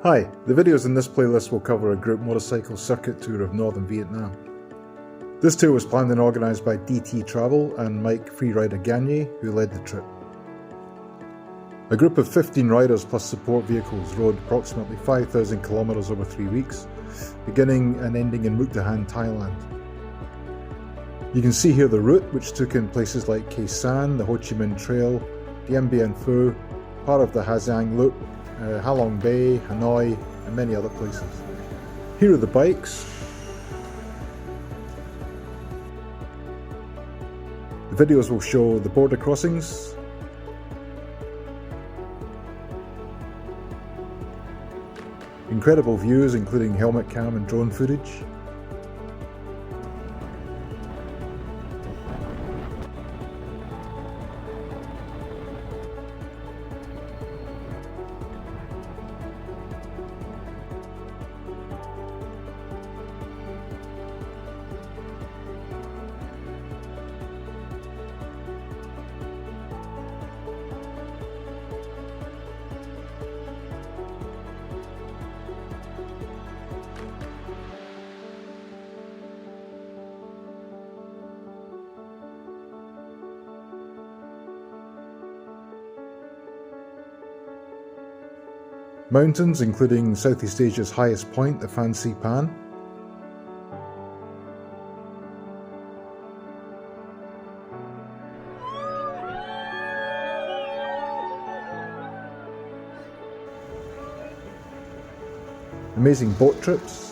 Hi, the videos in this playlist will cover a group motorcycle circuit tour of northern Vietnam. This tour was planned and organised by DT Travel and Mike Freerider Gagne, who led the trip. A group of 15 riders plus support vehicles rode approximately 5,000 kilometres over 3 weeks, beginning and ending in Mukhdahan, Thailand. You can see here the route, which took in places like Khe Sanh, the Ho Chi Minh Trail, Dien Bien Phu, part of the Ha Giang loop, Ha Long Bay, Hanoi, and many other places. Here are the bikes. The videos will show the border crossings, incredible views including helmet cam and drone footage, mountains including Southeast Asia's highest point, the Fansipan, amazing boat trips,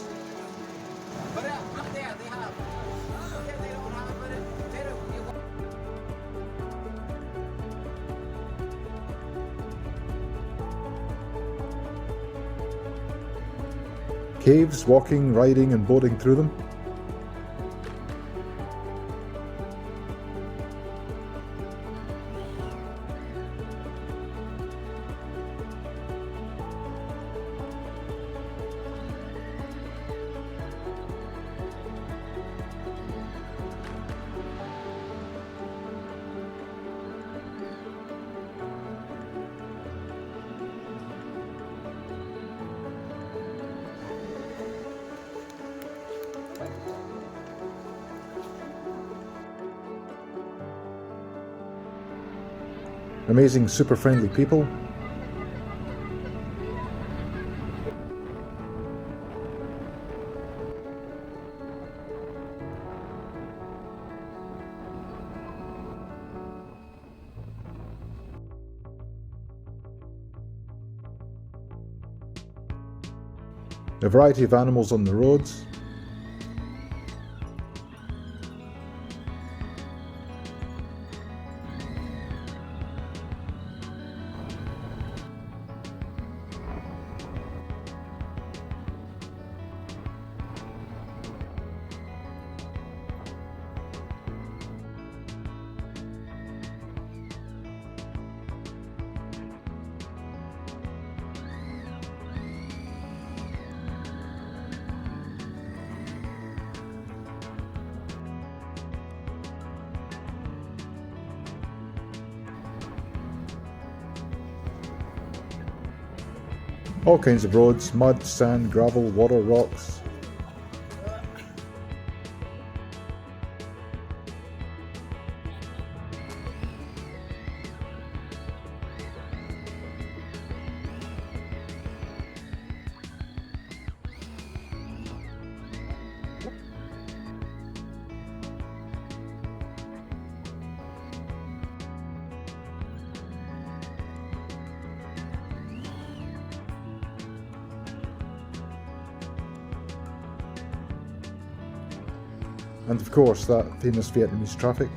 caves, walking, riding and boating through them, amazing super friendly people, a variety of animals on the roads, all kinds of roads, mud, sand, gravel, water, rocks. And of course that famous Vietnamese traffic.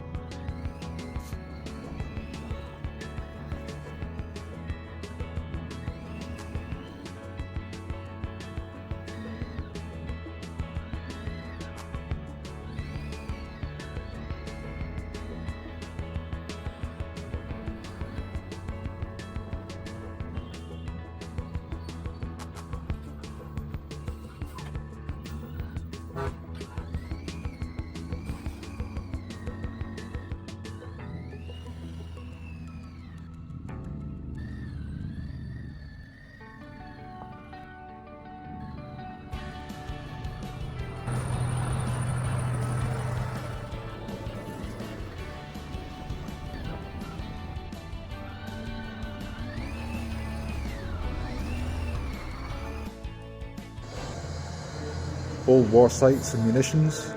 old war sites and munitions.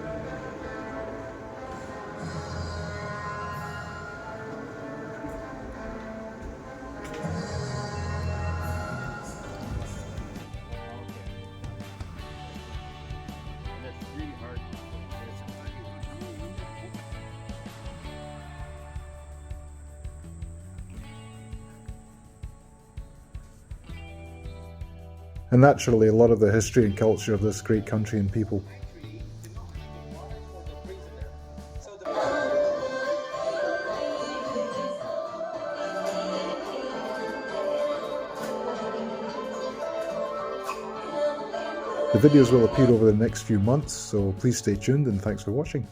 And naturally a lot of the history and culture of this great country and people. The videos will appear over the next few months, so please stay tuned and thanks for watching.